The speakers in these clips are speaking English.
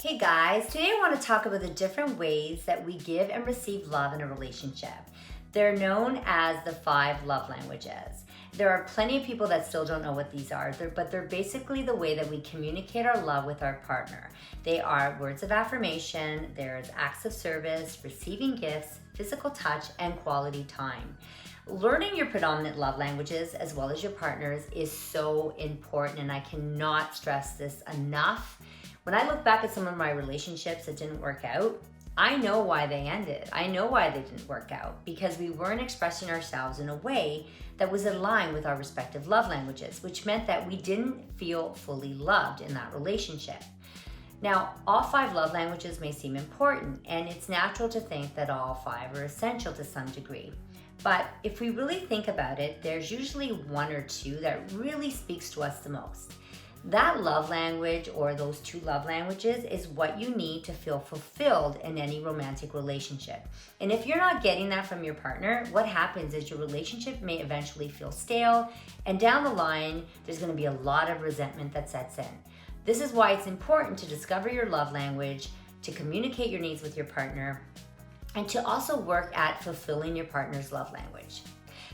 Hey guys, today I want to talk about the different ways that we give and receive love in a relationship. They're known as the 5 love languages. There are plenty of people that still don't know what these are, but they're basically the way that we communicate our love with our partner. They are words of affirmation, there's acts of service, receiving gifts, physical touch, and quality time. Learning your predominant love languages as well as your partner's is so important, and I cannot stress this enough. When I look back at some of my relationships that didn't work out, I know why they ended. I know why they didn't work out, because we weren't expressing ourselves in a way that was aligned with our respective love languages, which meant that we didn't feel fully loved in that relationship. Now, all 5 love languages may seem important, and it's natural to think that all 5 are essential to some degree. But if we really think about it, there's usually 1 or 2 that really speaks to us the most. That love language, or those 2 love languages, is what you need to feel fulfilled in any romantic relationship. And if you're not getting that from your partner, what happens is your relationship may eventually feel stale, and down the line, there's going to be a lot of resentment that sets in. This is why it's important to discover your love language, to communicate your needs with your partner, and to also work at fulfilling your partner's love language.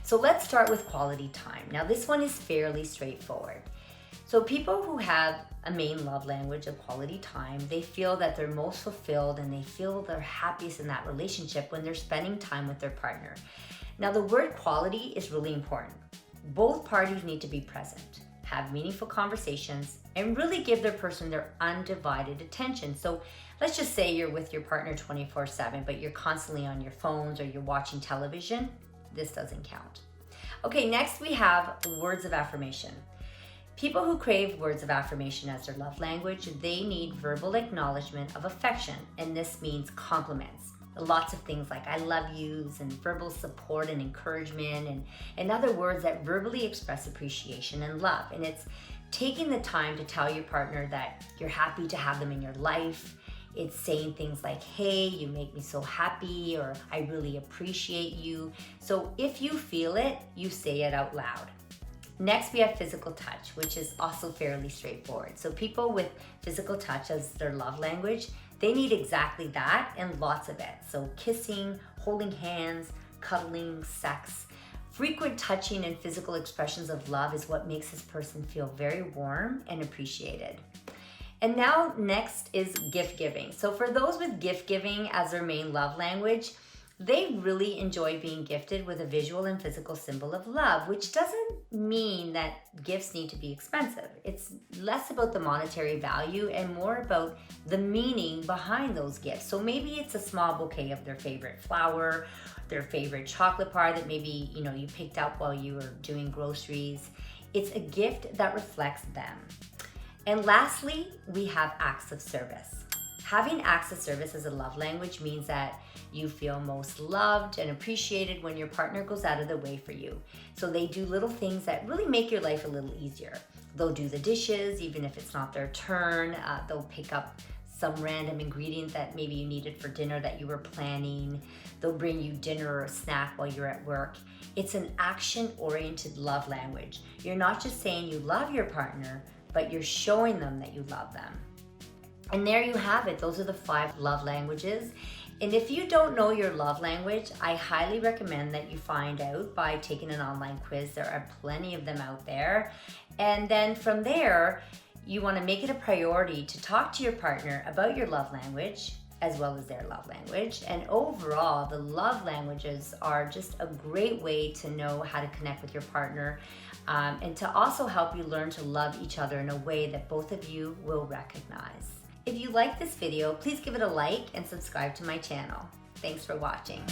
So let's start with quality time. Now, this one is fairly straightforward. So people who have a main love language of quality time, they feel that they're most fulfilled and they feel they're happiest in that relationship when they're spending time with their partner. Now, the word quality is really important. Both parties need to be present, have meaningful conversations, and really give their person their undivided attention. So let's just say you're with your partner 24/7, but you're constantly on your phones or you're watching television. This doesn't count. Okay, next we have words of affirmation. People who crave words of affirmation as their love language, they need verbal acknowledgement of affection, and this means compliments. Lots of things like I love yous and verbal support and encouragement and other words that verbally express appreciation and love. And it's taking the time to tell your partner that you're happy to have them in your life. It's saying things like, hey, you make me so happy, or I really appreciate you. So if you feel it, you say it out loud. Next, we have physical touch, which is also fairly straightforward. So people with physical touch as their love language, they need exactly that and lots of it. So kissing, holding hands, cuddling, sex. Frequent touching and physical expressions of love is what makes this person feel very warm and appreciated. And now next is gift giving. So for those with gift giving as their main love language, they really enjoy being gifted with a visual and physical symbol of love, which doesn't mean that gifts need to be expensive. It's less about the monetary value and more about the meaning behind those gifts. So maybe it's a small bouquet of their favorite flower, their favorite chocolate bar that maybe you picked up while you were doing groceries. It's a gift that reflects them. And lastly, we have acts of service. Having acts of service as a love language means that you feel most loved and appreciated when your partner goes out of the way for you. So they do little things that really make your life a little easier. They'll do the dishes, even if it's not their turn. They'll pick up some random ingredient that maybe you needed for dinner that you were planning. They'll bring you dinner or a snack while you're at work. It's an action-oriented love language. You're not just saying you love your partner, but you're showing them that you love them. And there you have it. Those are the 5 love languages. And if you don't know your love language, I highly recommend that you find out by taking an online quiz. There are plenty of them out there. And then from there, you want to make it a priority to talk to your partner about your love language as well as their love language. And overall, the love languages are just a great way to know how to connect with your partner, and to also help you learn to love each other in a way that both of you will recognize. If you like this video, please give it a like and subscribe to my channel. Thanks for watching.